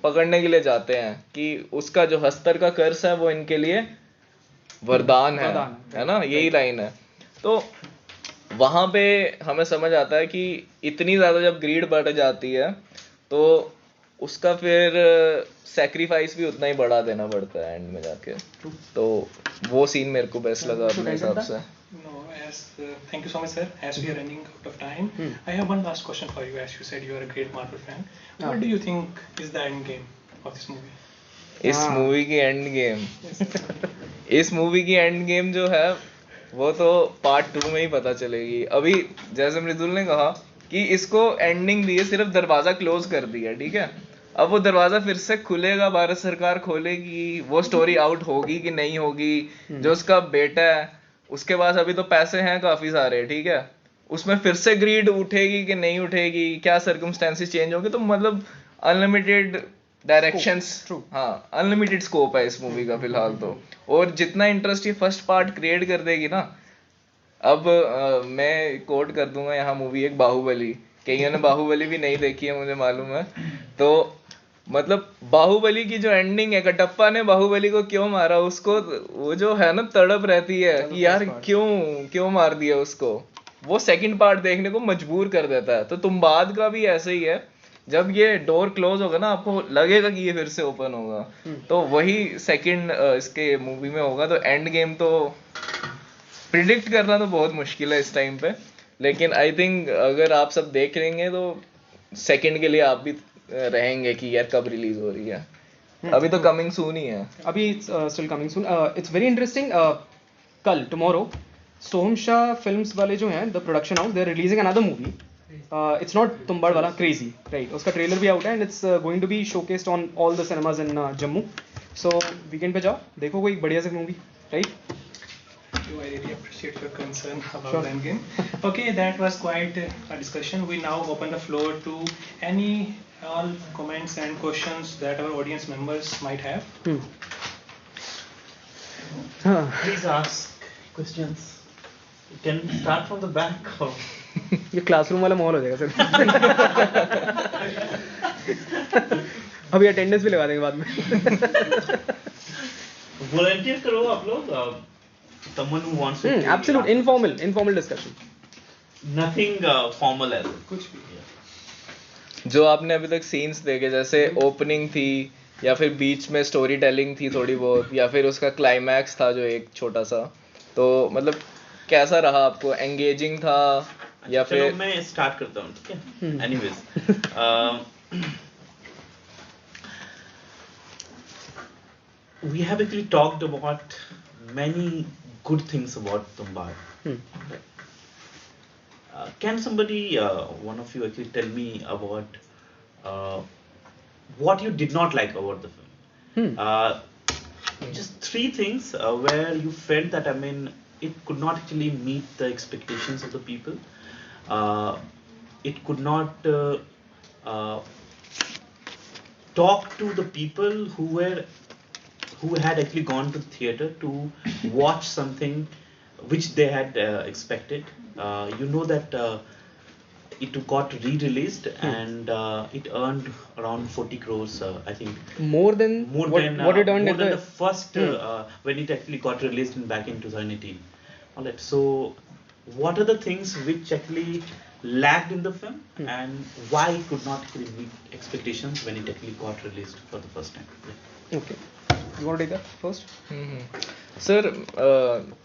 पकड़ने के लिए जाते हैं कि उसका जो हस्तर का कर्ज है वो इनके लिए वरदान है ना, यही लाइन है. तो वहां पे हमें समझ आता है कि इतनी ज्यादा जब ग्रीड बढ़ जाती है तो उसका फिर सैक्रिफाइस भी उतना ही बढ़ा देना पड़ता है एंड में जाके. तो वो सीन मेरे को बेस्ट लगा अपने हिसाब से. No, thank you so much, sir. As we are running out of time, I have one last question for you. As you said, you are a great Marvel fan. What do you think is the end game of this movie? इस movie की end game इस movie की end game जो है वो तो part 2 में ही पता चलेगी. अभी जैसे मृदुल ने कहा कि इसको एंडिंग दी है, सिर्फ दरवाजा क्लोज कर दिया, ठीक है. अब वो दरवाजा फिर से खुलेगा, भारत सरकार खोलेगी, वो स्टोरी आउट होगी कि नहीं होगी, जो उसका बेटा है उसके पास अभी तो पैसे हैं काफी सारे, ठीक है, उसमें फिर से ग्रीड उठेगी कि नहीं उठेगी, क्या सर्कमस्टेंसेस चेंज होंगे, तो मतलब अनलिमिटेड डायरेक्शंस, हाँ अनलिमिटेड स्कोप है इस मूवी का फिलहाल तो। और जितना इंटरेस्ट ये फर्स्ट पार्ट क्रिएट कर देगी ना, अब मैं कोट कर दूंगा यहाँ मूवी एक बाहुबली, कईयों ने बाहुबली भी नहीं देखी है मुझे मालूम है, तो मतलब बाहुबली की जो एंडिंग है, कटप्पा ने बाहुबली को क्यों मारा, उसको वो जो है ना तड़प रहती है कि यार क्यों मार दिया उसको, वो सेकंड पार्ट देखने को मजबूर कर देता है। तो तुम बाद का भी ऐसे ही है, जब ये डोर क्लोज होगा ना आपको लगेगा कि ये फिर से ओपन होगा, तो वही सेकंड इसके मूवी में होगा। तो एंड गेम तो प्रिडिक्ट करना तो बहुत मुश्किल है इस टाइम पे, लेकिन आई थिंक अगर आप सब देख लेंगे तो सेकंड के लिए आप भी रहेंगे कि यार कब रिलीज हो रही है। अभी तो कमिंग सून ही है, अभी still coming soon. It's very interesting, कल टुमारो सोहम शाह फिल्म्स वाले जो हैं the production house, they are releasing another movie, it's not Tumbbad वाला, क्रेजी, राइट, उसका ट्रेलर भी आउट है and it's going to be showcased on all the cinemas in Jammu. So weekend पे जाओ, देखो कोई बढ़िया सी movie, right. I really appreciate your concern about Endgame. Okay, that was quite a discussion. We now open the floor to any all comments and questions that our audience members might have. Please ask questions. You can start from the back. Or... ये classroom वाला माहौल हो जाएगा sir. अभी attendance भी लगा देंगे बाद में। Volunteer करो आप लोग. Someone who wants to. Absolute informal discussion. Nothing formal as well. कुछ भी। जो आपने अभी तक सीन्स देखे, जैसे ओपनिंग थी या फिर बीच में स्टोरी टेलिंग थी थोड़ी बहुत, या फिर उसका क्लाइमैक्स था जो एक छोटा सा, तो मतलब कैसा रहा आपको, एंगेजिंग था या फिर? चलो मैं स्टार्ट करता हूँ, ठीक है। Anyways, we have actually talked about many good things about Tumbad. Can somebody, one of you actually tell me about what you did not like about the film? Just 3 things where you felt that, I mean, it could not actually meet the expectations of the people. It could not talk to the people who had actually gone to theater to watch something which they had expected. You know that it got re-released and it earned around 40 crores, I think. More than what it earned more at than the first when it actually got released back in 2018. All right. So, what are the things which actually lacked in the film, and why it could not actually meet expectations when it actually got released for the first time? Yeah. Okay. You want to take that first? Sir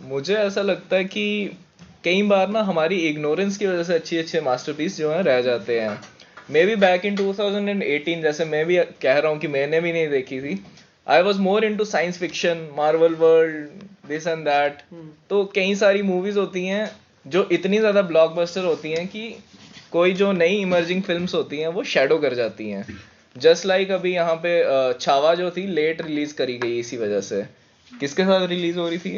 मुझे ऐसा लगता है कि कई बार ना हमारी ignorance की वजह से अच्छे मास्टरपीस जो हैं रह जाते हैं। मे बी बैक इन 2018, जैसे मैं भी कह रहा हूँ कि मैंने भी नहीं देखी थी, I was more into science fiction, Marvel world, this and that. तो कई सारी मूवीज होती हैं जो इतनी ज़्यादा ब्लॉकबस्टर होती हैं कि कोई जो नई इमर्जिंग फिल्म्स होती हैं वो शैडो कर जाती हैं। जस्ट लाइक अभी यहाँ पे छावा जो थी लेट रिलीज करी गई इसी वजह से। किसके साथ रिलीज हो रही थी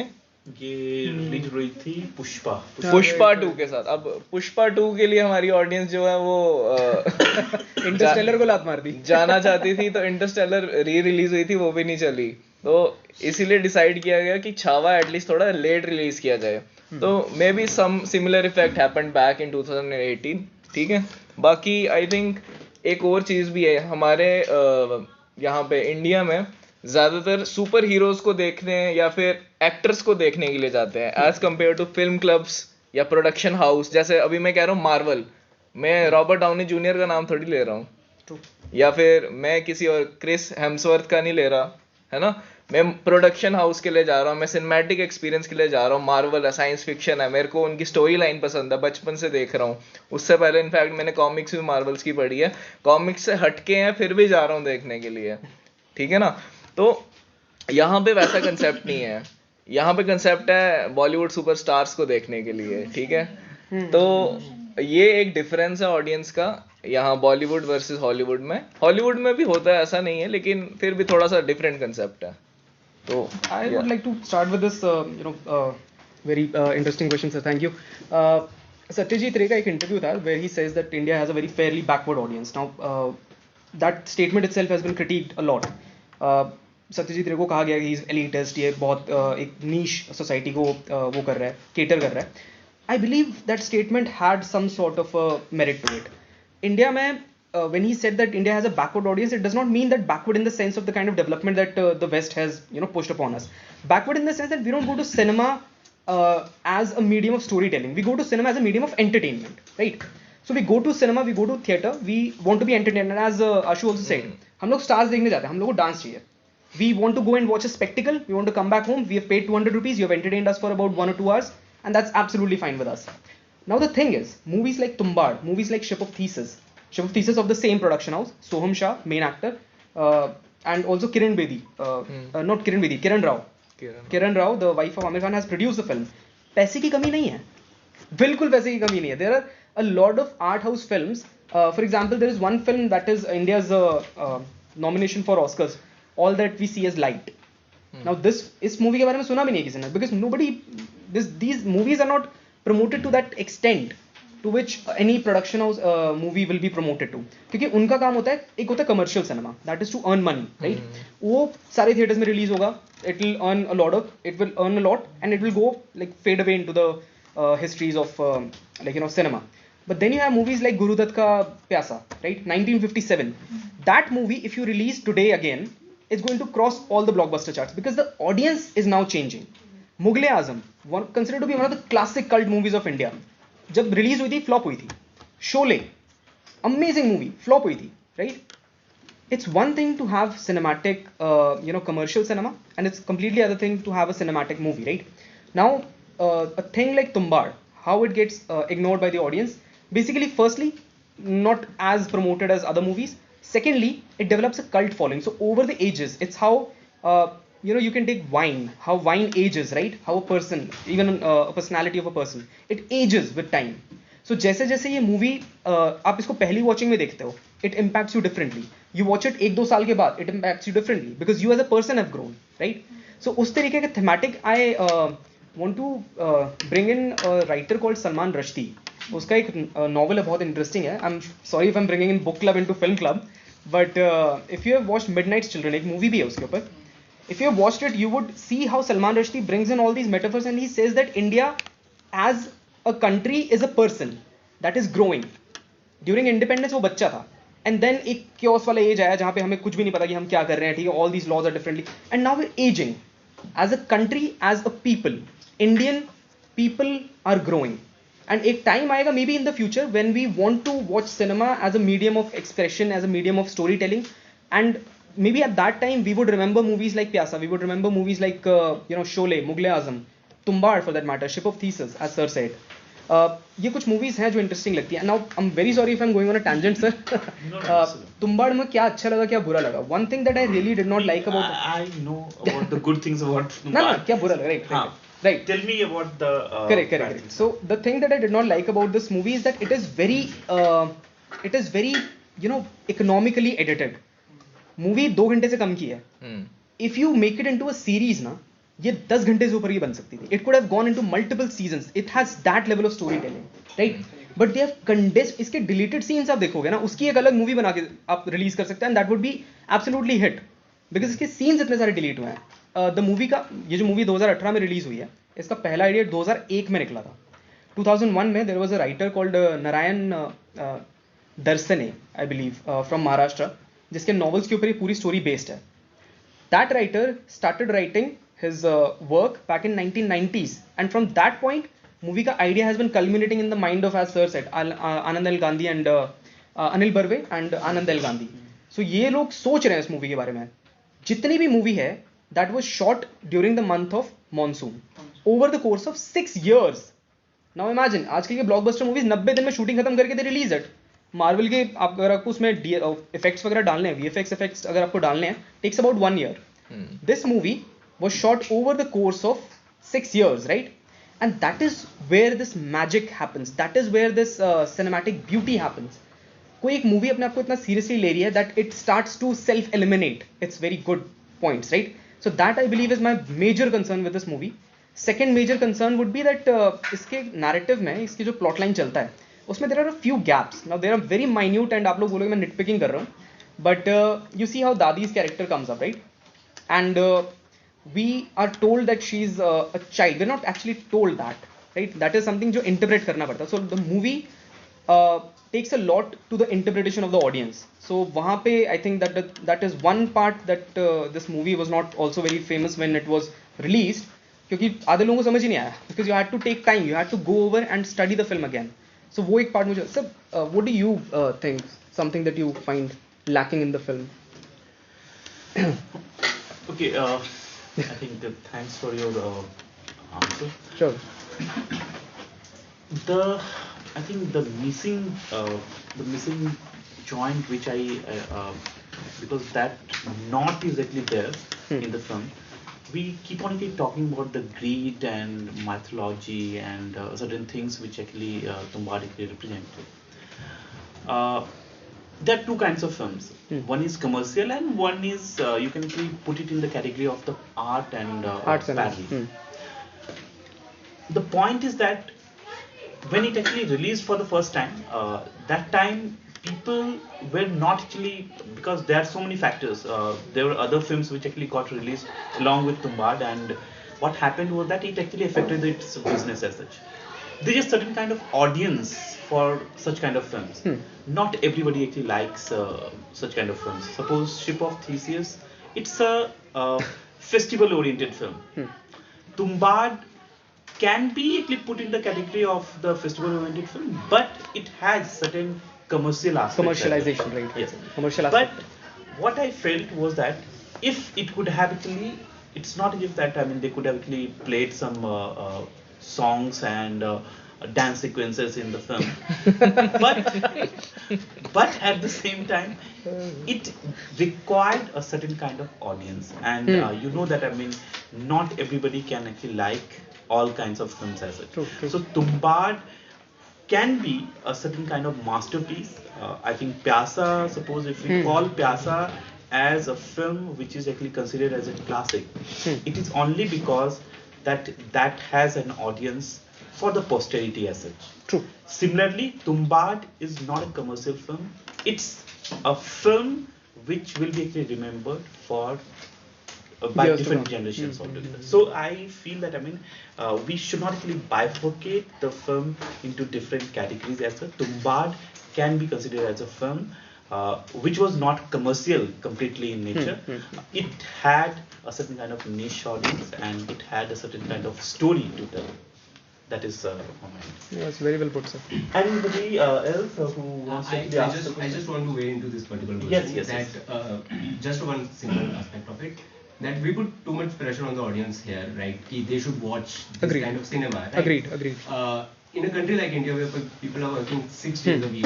ये रिलीज हुई थी पुष्पा 2 के साथ। अब पुष्पा 2 के लिए हमारी ऑडियंस जो है वो इंटरस्टेलर को लात मार दी जाना चाहती थी, तो इंटरस्टेलर री रिलीज हुई थी, वो भी नहीं चली, तो इसीलिए डिसाइड किया गया कि छावा एटलीस्ट थोड़ा लेट रिलीज किया जाए। तो maybe some similar effect happened back in 2018, ठीक है। बाकी आई थिंक एक और चीज भी है, हमारे यहाँ पे इंडिया में ज्यादातर सुपर हीरोज को देखने या फिर एक्टर्स को देखने के लिए जाते हैं as compare to film clubs या प्रोडक्शन हाउस। जैसे अभी मैं कह रहा हूँ मार्वल, मैं रॉबर्ट डाउनी जूनियर का नाम थोड़ी ले रहा हूँ, या फिर मैं किसी और क्रिस हेम्सवर्थ का नहीं ले रहा, है ना। मैं प्रोडक्शन हाउस के लिए जा रहा हूँ, मैं सिनेमैटिक एक्सपीरियंस के लिए जा रहा हूँ। मार्वल है, साइंस फिक्शन है, मेरे को उनकी स्टोरी लाइन पसंद है, बचपन से देख रहा हूँ। उससे पहले इनफैक्ट मैंने कॉमिक्स भी मार्वल्स की पढ़ी है, कॉमिक्स से हटके हैं फिर भी जा रहा हूँ देखने के लिए, ठीक है ना। तो यहाँ पे वैसा कंसेप्ट नहीं है, यहाँ पे कंसेप्ट है बॉलीवुड सुपरस्टार्स को देखने के लिए, ठीक है। तो ये एक डिफरेंस है ऑडियंस का। यहाँ बॉलीवुड वर्सेस हॉलीवुड में भी होता है, ऐसा नहीं है, लेकिन फिर भी थोड़ा सा डिफरेंट कंसेप्ट है. तो I would like to start with this, very interesting question, sir. Thank you. Satyajit Ray का एक interview था where he says that India has a very fairly backward audience. Now, that statement itself has been critiqued a lot. Satyajit रे को कहा गया कि he is elitist, ये बहुत एक niche society को वो कर रहा है, cater कर रहा है. I believe that statement had some sort of a merit to it. India में when he said that India has a backward audience, it does not mean that backward in the sense of the kind of development that the West has, pushed upon us. Backward in the sense that we don't go to cinema as a medium of storytelling. We go to cinema as a medium of entertainment, right? So we go to cinema, we go to theater, we want to be entertained. And as Ashu also said, हम लोग stars देखने जाते हैं, हम लोग को dance चाहिए. We want to go and watch a spectacle. We want to come back home. We have paid 200 rupees. You have entertained us for about 1 or 2 hours, and that's absolutely fine with us. Now the thing is, movies like Tumbad, movies like Ship of Theseus of the same production house, Soham Shah, main actor, and also Kiran Bedi, not Kiran Bedi, Kiran Rao. Kiran Rao, the wife of Amir Khan, has produced the film. पैसे की कमी नहीं है, बिल्कुल पैसे की कमी नहीं है. There are a lot of art house films. For example, there is one film that is India's nomination for Oscars, All That We See Is Light. Now इस movie के बारे में सुना भी नहीं है किसी ने, because these movies are not promoted to that extent to which any production house movie will be promoted to. क्योंकि उनका काम होता है, एक होता है commercial cinema, that is to earn money, right? वो सारे theaters में release होगा, it will earn a lot and it will go like fade away into the histories of cinema. But then you have movies like Guru Dutt ka Pyasa, right? 1957. That movie, if you release today again, it's going to cross all the blockbuster charts because the audience is now changing. Mughal-e-Azam, considered to be one of the classic cult movies of India. जब release हुई थी flop हुई थी. Sholay, amazing movie, flop हुई थी, right? It's one thing to have cinematic, commercial cinema, and it's completely other thing to have a cinematic movie, right? Now, a thing like Tumbad, how it gets ignored by the audience, basically, firstly, not as promoted as other movies. Secondly, it develops a cult following. So over the ages, it's how you can take wine, how wine ages, right? How a person, even a personality of a person, it ages with time. So जैसे जैसे ये movie आप इसको पहली watching में देखते हो, it impacts you differently. You watch it 1-2 साल के बाद, it impacts you differently because you as a person have grown, right? So उस तरीके का thematic I want to bring in a writer called Salman Rushdie. उसका एक novel है, बहुत interesting है. I'm sorry if I'm bringing in book club into film club, but if you have watched Midnight's Children, एक movie भी है उसके ऊपर. If you have watched it, you would see how Salman Rushdie brings in all these metaphors, and he says that India as a country is a person that is growing. During independence वो बच्चा था, and then एक chaos वाला age आया जहाँ पे हमें कुछ भी नहीं पता कि हम क्या कर रहे हैं, ठीक है? All these laws are differently, and now we're aging. As a country, as a people, Indian people are growing, and एक time आएगा maybe in the future when we want to watch cinema as a medium of expression, as a medium of storytelling, and maybe at that time we would remember movies like Pyasa, we would remember movies like Sholay, Mughal-e-Azam, Tumbad for that matter, Ship of Theseus, as sir said. ये कुछ movies हैं जो interesting लगती हैं. Now I'm very sorry if I'm going on a tangent, sir. Tumbad में क्या अच्छा लगा, क्या बुरा लगा? One thing that I really did not like about I know about the good things about Tumbad. No, क्या बुरा लगा? Right. Tell me about the correct. So the thing that I did not like about this movie is that it is very economically edited. Movie 2 घंटे से कम की है. If you make it into a series ना, ये 10 घंटे से ऊपर ही बन सकती थी. It could have gone into multiple seasons. It has that level of story telling, right? But they have condensed. इसके डिलीटेड सीन्स आप देखोगे ना, उसकी एक अलग मूवी बना के आप रिलीज कर सकते हैं, and that would be absolutely hit because इसके सीन्स इतने सारे डिलीट हुए हैं. द मूवी का ये जो मूवी 2018 में रिलीज हुई है, इसका पहला आइडिया 2001 में निकला था. 2001 में there was a writer called Narayan Darshane, I believe, from Maharashtra, जिसके नॉवेल्स के ऊपर ये पूरी स्टोरी बेस्ड है. That writer started writing his work back in 1990s, and from that point movie का idea has been culminating in the mind of, as sir said, Anand L Gandhi and Anil Barve and Anand L Gandhi. So ये लोग सोच रहे हैं इस movie के बारे में. जितनी भी मूवी है, that was shot during the month of monsoon over the course of 6 years. Now imagine, आजकल के ब्लॉकबस्टर मूवीज 90 दिन में शूटिंग खत्म करके दे रिलीज इट. मार्वल के अगर आपको उसमें इफेक्ट्स वगैरह डालने हैं, वीएफएक्स इफेक्ट्स अगर आपको डालने हैं, takes about 1 year. This movie was shot over the course of 6 years, right? And that is where this magic happens, that is where this cinematic beauty happens. कोई एक मूवी अपने आप को इतना सीरियसली ले रही है that it starts to self eliminate its very good points, right? So that I believe is my major concern with this movie. Second major concern would be that इसके नैरेटिव में, इसकी जो प्लॉट लाइन चलता है उसमें there are a few gaps. Now there are very minute and आप लोग बोलोगे मैं निटपिकिंग कर रहा हूँ, but you see how Dadi's character comes up, right? And we are told that she's a child. We're not actually told that, right? That is something जो interpret करना पड़ता है. So the movie takes a lot to the interpretation of the audience. So वहाँ पे I think that is one part that this movie was not also very famous when it was released, क्योंकि आधे लोगों को समझ ही नहीं आया, because you had to take time, you had to go over and study the film again. So वो एक part मुझे. Sir, what do you think? Something that you find lacking in the film? Okay, I think thanks for your answer. Sure. I think the missing joint which because that not exactly there in the film. We keep on talking about the greed and mythology and certain things which actually Tumbad actually represented. There are two kinds of films. One is commercial and one is you can actually put it in the category of the art and parody. The point is that when it actually released for the first time, that time people were not actually, because there are so many factors. There were other films which actually got released along with Tumbad, and what happened was that it actually affected its business as such. There is a certain kind of audience for such kind of films. Not everybody actually likes such kind of films. Suppose Ship of Theseus, it's a festival oriented film. Tumbad can be actually put in the category of the festival oriented film, but it has certain commercial aspects. Commercialization, right? Yes. Commercial aspect. But what I felt was that if it could have actually, it's not as if that, I mean, they could have actually played some songs and dance sequences in the film, but at the same time it required a certain kind of audience, and you know that, I mean, not everybody can actually like all kinds of films as such. True. So Tumbad can be a certain kind of masterpiece. I think Pyasa, suppose if we call Pyasa as a film which is actually considered as a classic, it is only because that has an audience for the posterity as such. True. Similarly, Tumbad is not a commercial film. It's a film which will be actually remembered for by Years to different come. generations altogether. So I feel that, I mean, we should not actually bifurcate the film into different categories as well. Tumbad can be considered as a film which was not commercial completely in nature. It had a certain kind of niche audience and it had a certain kind of story to tell. That is my mind. Yes, very well put, sir. Anybody else who wants to actually ask the I just want to weigh into this particular question. Yes. Just one single aspect of it, that we put too much pressure on the audience here, right? Ki they should watch this Agreed. kind of cinema, right? Agreed. In a country like India, where people are working 6 days a week,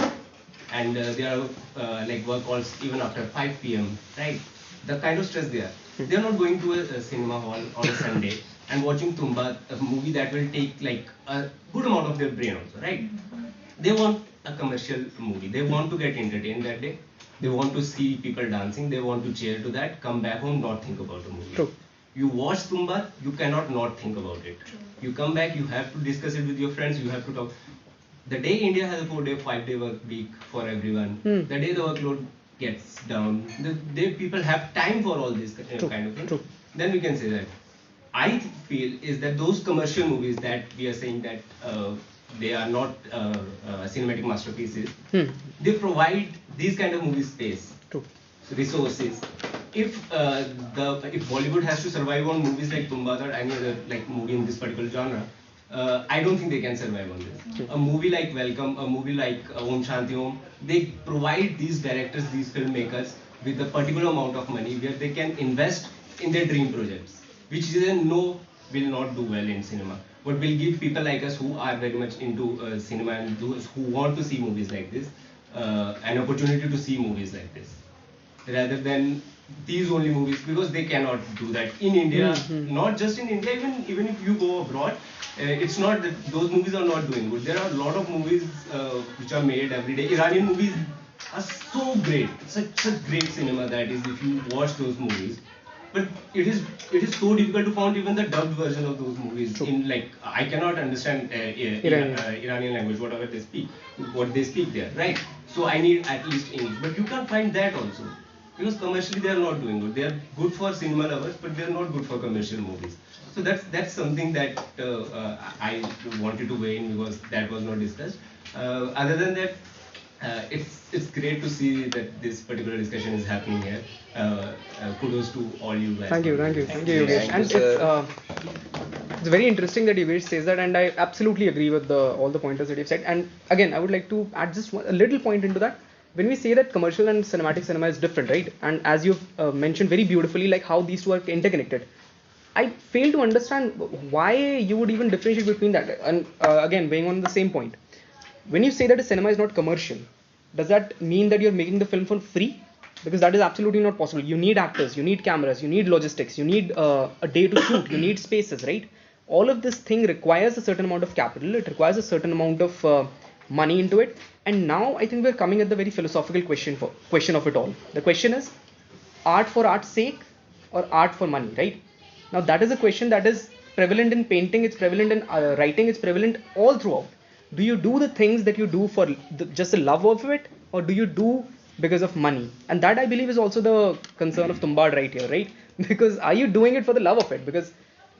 and there are like work calls even after 5 p.m., right? The kind of stress they are. They are not going to a cinema hall on a Sunday and watching Tumbad, a movie that will take like a good amount of their brain also, right? They want a commercial movie. They want to get entertained that day. They want to see people dancing. They want to cheer to that. Come back home, not think about the movie. True. You watch Tumbad, you cannot not think about it. You come back, you have to discuss it with your friends. You have to talk. The day India has a 4-day, 5-day work week for everyone, the day the workload gets down, the day people have time for all this kind of thing, then we can say that. I feel is that those commercial movies that we are saying that they are not cinematic masterpieces, they provide these kind of movies space, resources. If Bollywood has to survive on movies like Tumbad or any other like movie in this particular genre, I don't think they can survive on this. A movie like Welcome, a movie like Om Shanti Om, they provide these directors, these filmmakers with a particular amount of money where they can invest in their dream projects, which they know will not do well in cinema, but will give people like us who are very much into cinema and those who want to see movies like this an opportunity to see movies like this, rather than these only movies, because they cannot do that in India. Not just in India, even if you go abroad, it's not that those movies are not doing good. There are a lot of movies which are made every day. Iranian movies are so great, such a great cinema that is if you watch those movies. But it is so difficult to find even the dubbed version of those movies. In like I cannot understand Iranian language, whatever they speak, what they speak there, right? So I need at least English, but you can't find that also because commercially they are not doing good. They are good for cinema lovers, but they are not good for commercial movies. So that's something that I wanted to weigh in because that was not discussed. Other than that, it's great to see that this particular discussion is happening here. Kudos to all you guys. Thank you, Yogesh. And it's very interesting that Yogesh says that, and I absolutely agree with all the pointers that you've said. And again, I would like to add just a little point into that. When we say that commercial and cinematic cinema is different, right? And as you've mentioned very beautifully, like how these two are interconnected. I fail to understand why you would even differentiate between that. And again, weighing on the same point, when you say that a cinema is not commercial, does that mean that you're making the film for free? Because that is absolutely not possible. You need actors, you need cameras, you need logistics, you need a day to shoot, you need spaces, right? All of this thing requires a certain amount of capital. It requires a certain amount of money into it. And now I think we're coming at the very philosophical question of it all. The question is, art for art's sake or art for money, right? Now that is a question that is prevalent in painting, it's prevalent in writing, it's prevalent all throughout. Do you do the things that you do for just the love of it, or do you do because of money? And that I believe is also the concern of Tumbad right here, right? Because are you doing it for the love of it? Because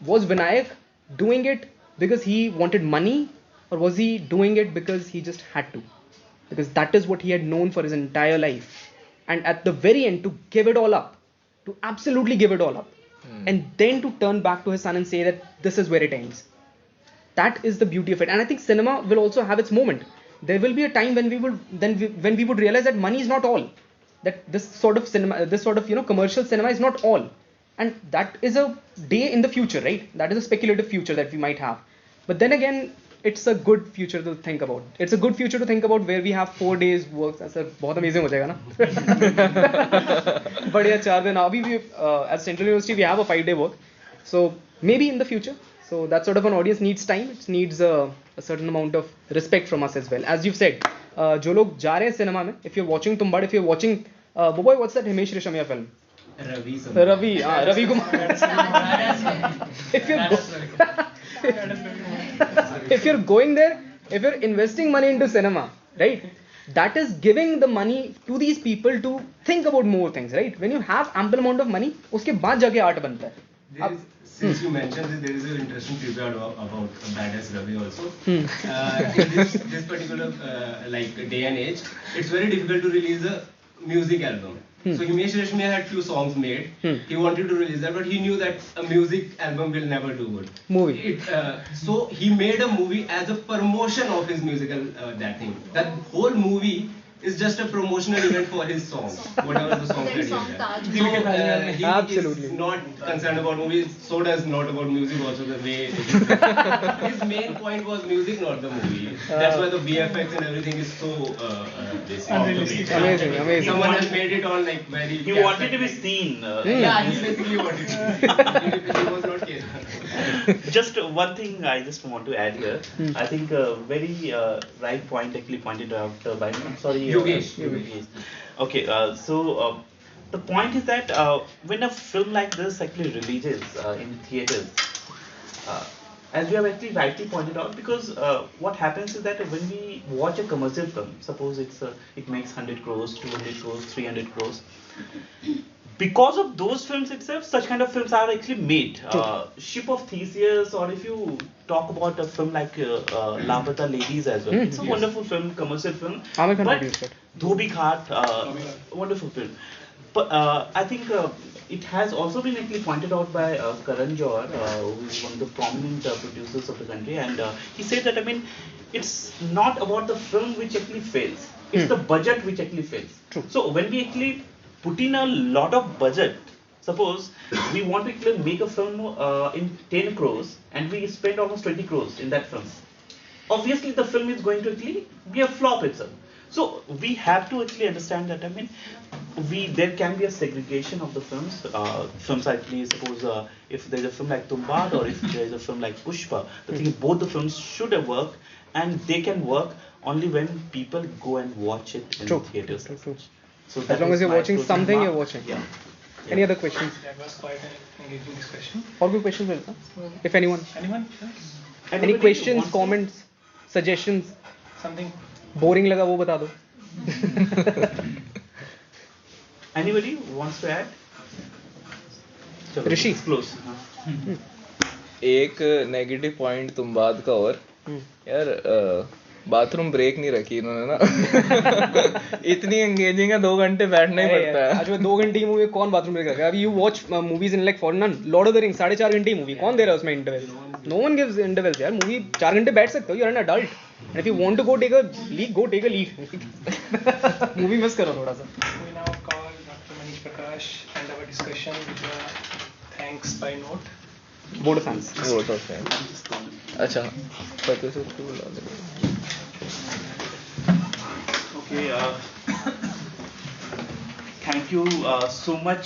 was Vinayak doing it because he wanted money, or was he doing it because he just had to? Because that is what he had known for his entire life. And at the very end, to give it all up, to absolutely give it all up, and then to turn back to his son and say that this is where it ends. That is the beauty of it. And I think cinema will also have its moment. There will be a time when we would realize that money is not all. That this sort of cinema, this sort of commercial cinema is not all. And that is a day in the future, right? That is a speculative future that we might have. But then again, it's a good future to think about. It's a good future to think about where we have 4 days work. That's बहुत amazing हो जाएगा ना? बढ़िया 4 दिन. अभी भी at Central University we have a 5-day work. So maybe in the future. So that sort of an audience needs time. It needs a certain amount of respect from us as well. As you've said, जो लोग जा रहे हैं cinema में, if you're watching Tumbad, if you're watching, boy, what's that Himesh Reshammiya film? Ravi Kumar. If you're going there, if you're investing money into cinema, right? That is giving the money to these people to think about more things, right? When you have ample amount of money, उसके बाद जाके art बनता है. Since you mentioned this, there is an interesting trivia about Badass Ravi also. In this particular like day and age, it's very difficult to release a music album. So Himesh Reshammiya had few songs made. He wanted to release that, but he knew that a music album will never do good. Movie. So he made a movie as a promotion of his musical that thing. That whole movie is just a promotional event for his songs, whatever the songs that he has. So he Absolutely. is not concerned about movies. So does not about music also the way. His main point was music, not the movie. That's why the VFX and everything is so Amazing. Someone has made it all like very. He wanted to be seen. Yeah, he basically wanted to. He was not case. Just one thing I just want to add here. I think a very right point actually pointed out by I'm sorry. Yogesh. Okay, so the point is that when a film like this actually releases in theaters, as you have actually rightly pointed out, because what happens is that when we watch a commercial film, suppose it makes 100 crores, 200 crores, 300 crores, because of those films itself, such kind of films are actually made. Ship of Theseus, or if you talk about a film like Lapata Ladies as well, it's a wonderful film, commercial film. Amir Khan But produced it. Dhobi Ghat, wonderful film. But I think it has also been actually pointed out by Karan Johar, who is one of the prominent producers of the country, and he said that, I mean, it's not about the film which actually fails, it's the budget which actually fails. True. So when we actually put in a lot of budget, suppose we want to actually make a film in 10 crores and we spend almost 20 crores in that film, obviously the film is going to actually be a flop itself. So we have to actually understand that, I mean, there can be a segregation of the films. Films actually, suppose if there is a film like Tumbad or if there is a film like Pushpa, the thing is both the films should have worked, and they can work only when people go and watch it in True. theaters. True. So As that long is as you're my watching closing something, remark. you're watching. Yeah. Any other questions? That was quite an engaging discussion. और कोई questions मिलता? If anyone. Anyone? Any Anybody questions, wants to- comments, suggestions? Something? Boring लगा वो बता दो. Anybody wants to add? चलो, ऋषि. let's close. एक negative point तुम बात का और यार बाथरूम ब्रेक नहीं रखी इन्होंने ना इतनी एंगेजिंग है 2 घंटे बैठना ही पड़ता है आज में 2 घंटे की मूवी कौन बाथरूम ब्रेक रखा? अभी you watch movies in like foreign lord of the rings 4.5 घंटे की मूवी कौन दे रहा है उसमें interval? No one gives intervals यार. मूवी 4 घंटे बैठ सकते हो. You are an adult and if you want to go take a leave. Movie miss करो थोड़ा सा. We now call Dr. Manish Prakash and our discussion with a thanks by note. Board fans. वो तो है अच्छा पता से उसको बुला दे Okay. Thank you so much.